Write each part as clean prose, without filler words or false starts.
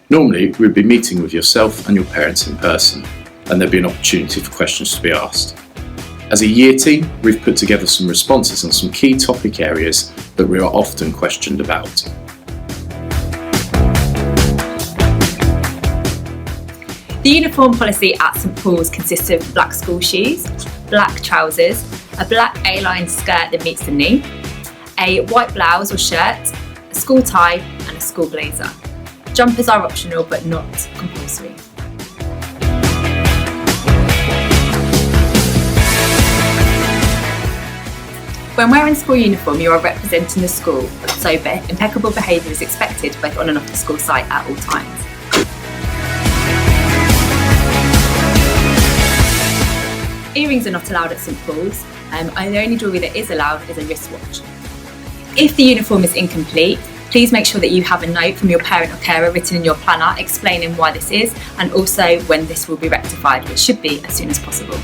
Normally, we'd be meeting with yourself and your parents in person, and there'd be an opportunity for questions to be asked. As a year team, we've put together some responses on some key topic areas that we are often questioned about. The uniform policy at St Paul's consists of black school shoes, black trousers, a black A-line skirt that meets the knee, a white blouse or shirt, a school tie and a school blazer. Jumpers are optional but not compulsory. When wearing school uniform, you are representing the school, so impeccable behaviour is expected both on and off the school site at all times. Earrings are not allowed at St Paul's, and the only jewellery that is allowed is a wristwatch. If the uniform is incomplete, please make sure that you have a note from your parent or carer written in your planner explaining why this is and also when this will be rectified, which should be as soon as possible.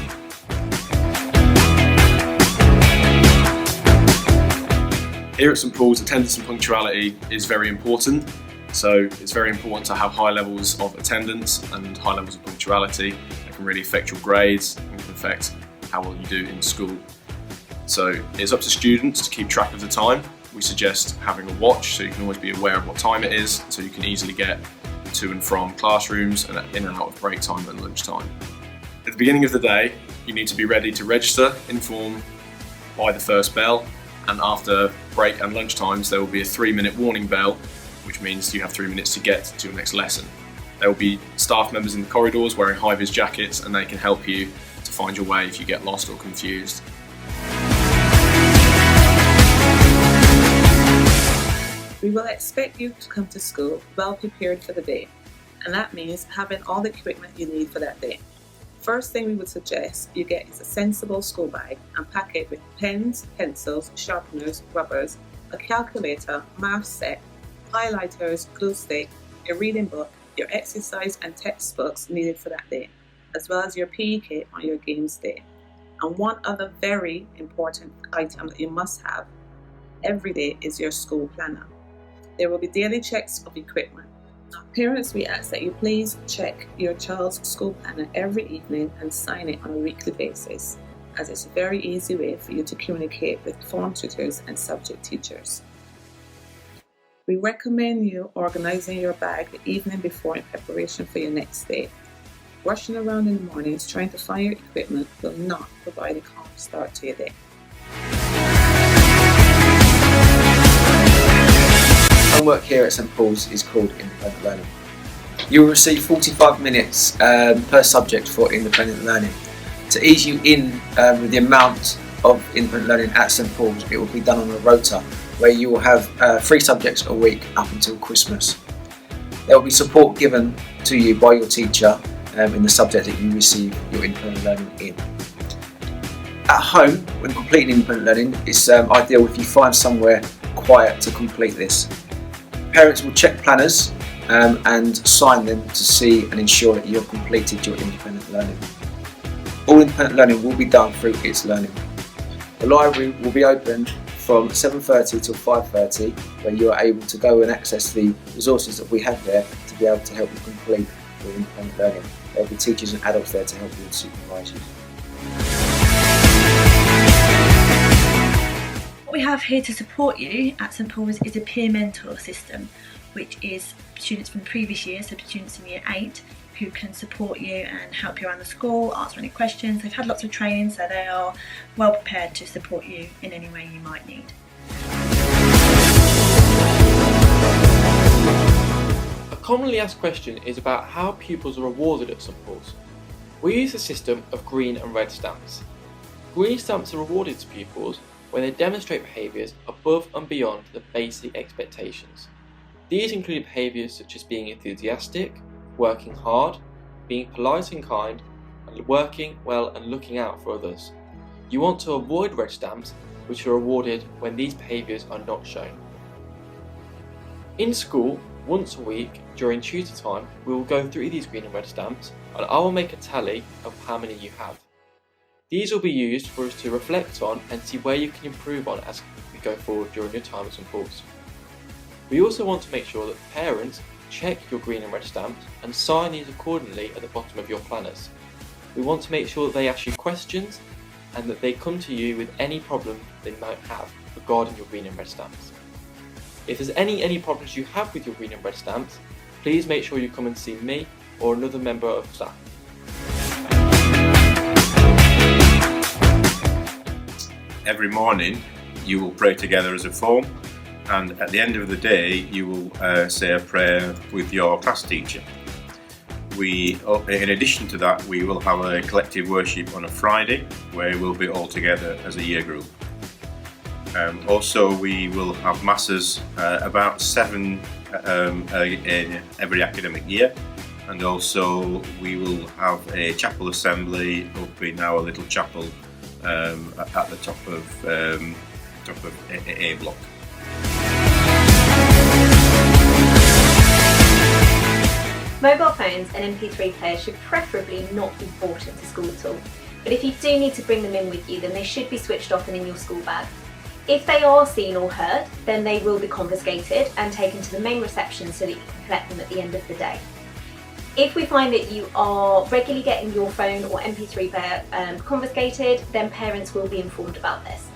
Here at St Paul's, attendance and punctuality is very important. So it's very important to have high levels of attendance and high levels of punctuality. That can really affect your grades and can affect how well you do in school. So it's up to students to keep track of the time. We suggest having a watch so you can always be aware of what time it is, so you can easily get to and from classrooms and in and out of break time and lunch time. At the beginning of the day, you need to be ready to register in form by the first bell, and after break and lunch times there will be a 3-minute warning bell, which means you have 3 minutes to get to your next lesson. There will be staff members in the corridors wearing high-vis jackets, and they can help you to find your way if you get lost or confused. We will expect you to come to school well prepared for the day, and that means having all the equipment you need for that day. First thing we would suggest you get is a sensible school bag and pack it with pens, pencils, sharpeners, rubbers, a calculator, math set, highlighters, glue stick, your reading book, your exercise and textbooks needed for that day, as well as your PE kit on your games day. And one other very important item that you must have every day is your school planner. There will be daily checks of equipment. Now, parents, we ask that you please check your child's school planner every evening and sign it on a weekly basis, as it's a very easy way for you to communicate with form tutors and subject teachers. We recommend you organising your bag the evening before in preparation for your next day. Rushing around in the mornings trying to find your equipment will not provide a calm start to your day. Homework here at St Paul's is called independent learning. You will receive 45 minutes per subject for independent learning. To ease you in with the amount of independent learning at St Paul's, it will be done on a rota where you will have 3 subjects a week up until Christmas. There will be support given to you by your teacher in the subject that you receive your independent learning in. At home, when completing independent learning, it's ideal if you find somewhere quiet to complete this. Parents will check planners and sign them to see and ensure that you have completed your independent learning. All independent learning will be done through It's Learning. The library will be open from 7:30 till 5:30, where you are able to go and access the resources that we have there to be able to help you complete your independent learning. There will be teachers and adults there to help you and supervise you. What we have here to support you at St Paul's is a peer mentor system, which is students from previous years, so students in year 8, who can support you and help you around the school, answer any questions. They've had lots of training, so they are well prepared to support you in any way you might need. A commonly asked question is about how pupils are rewarded at St Paul's. We use a system of green and red stamps. Green stamps are rewarded to pupils when they demonstrate behaviours above and beyond the basic expectations. These include behaviours such as being enthusiastic, working hard, being polite and kind, and working well and looking out for others. You want to avoid red stamps, which are awarded when these behaviours are not shown. In school, once a week during tutor time, we will go through these green and red stamps, and I will make a tally of how many you have. These will be used for us to reflect on and see where you can improve on as we you go forward during your time at St Paul's. We also want to make sure that parents check your green and red stamps and sign these accordingly at the bottom of your planners. We want to make sure that they ask you questions and that they come to you with any problem they might have regarding your green and red stamps. If there's any problems you have with your green and red stamps, please make sure you come and see me or another member of staff. Every morning you will pray together as a form, and at the end of the day you will say a prayer with your class teacher. In addition to that, we will have a collective worship on a Friday where we'll be all together as a year group. Also, we will have masses about 7 in every academic year, and also we will have a chapel assembly up in our little chapel at the top of A block. Mobile phones and MP3 players should preferably not be brought into school at all, but if you do need to bring them in with you, then they should be switched off and in your school bag. If they are seen or heard, then they will be confiscated and taken to the main reception so that you can collect them at the end of the day. If we find that you are regularly getting your phone or MP3 player confiscated, then parents will be informed about this.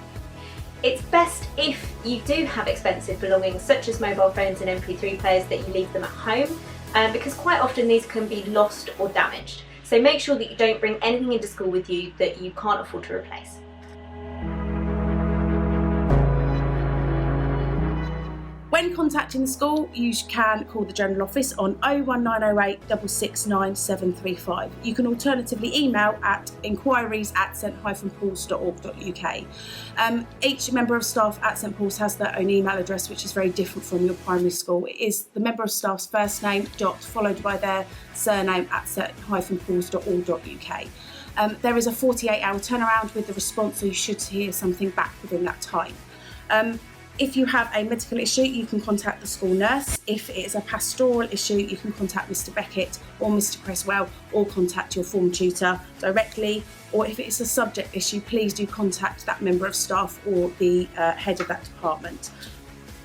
It's best if you do have expensive belongings such as mobile phones and MP3 players that you leave them at home, because quite often these can be lost or damaged. So make sure that you don't bring anything into school with you that you can't afford to replace. When contacting the school, you can call the General Office on 01908 669 735. You can alternatively email at inquiries@st-pauls.org.uk. Each member of staff at St Paul's has their own email address, which is very different from your primary school. It is the member of staff's first name, followed by their surname at st-pauls.org.uk. There is a 48-hour turnaround with the response, so you should hear something back within that time. If you have a medical issue, you can contact the school nurse. If it is a pastoral issue, you can contact Mr Beckett or Mr Cresswell, or contact your form tutor directly. Or if it's a subject issue, please do contact that member of staff or the head of that department.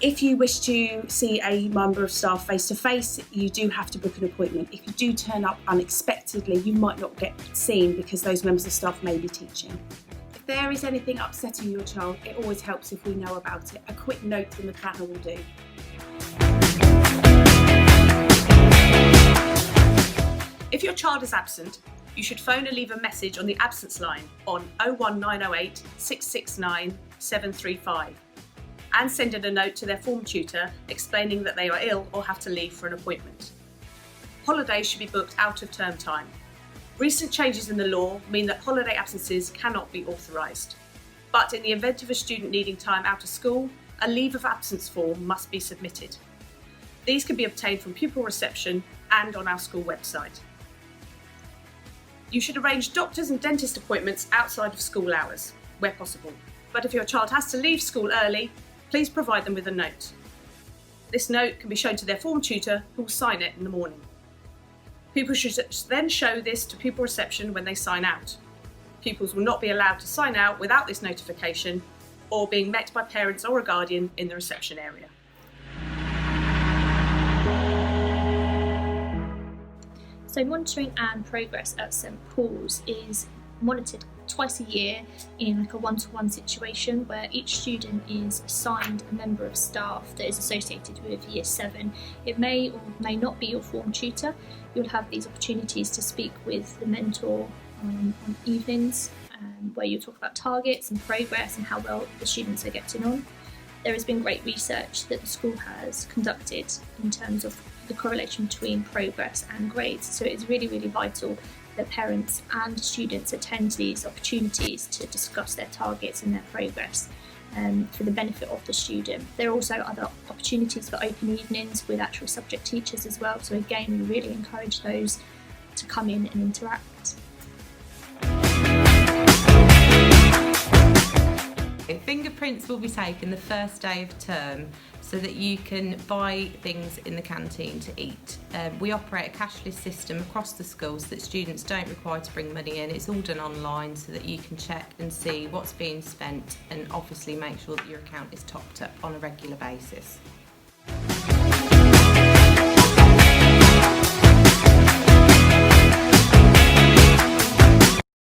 If you wish to see a member of staff face to face, you do have to book an appointment. If you do turn up unexpectedly, you might not get seen because those members of staff may be teaching. If there is anything upsetting your child, it always helps if we know about it. A quick note in the planner will do. If your child is absent, you should phone or leave a message on the absence line on 01908 669 735 and send in a note to their form tutor explaining that they are ill or have to leave for an appointment. Holidays should be booked out of term time. Recent changes in the law mean that holiday absences cannot be authorised, but in the event of a student needing time out of school, a leave of absence form must be submitted. These can be obtained from pupil reception and on our school website. You should arrange doctors and dentist appointments outside of school hours, where possible, but if your child has to leave school early, please provide them with a note. This note can be shown to their form tutor, who will sign it in the morning. Pupils should then show this to pupil reception when they sign out. Pupils will not be allowed to sign out without this notification or being met by parents or a guardian in the reception area. So monitoring and progress at St Paul's is monitored twice a year in like a one-to-one situation where each student is assigned a member of staff that is associated with Year 7. It may or may not be your form tutor. You'll have these opportunities to speak with the mentor on evenings where you talk about targets and progress and how well the students are getting on. There has been great research that the school has conducted in terms of the correlation between progress and grades, so it is really, really vital that parents and students attend these opportunities to discuss their targets and their progress for the benefit of the student. There are also other opportunities for open evenings with actual subject teachers as well, so again we really encourage those to come in and interact. In finger prints will be taken the first day of term so that you can buy things in the canteen to eat. We operate a cashless system across the school so that students don't require to bring money in. It's all done online so that you can check and see what's being spent and obviously make sure that your account is topped up on a regular basis.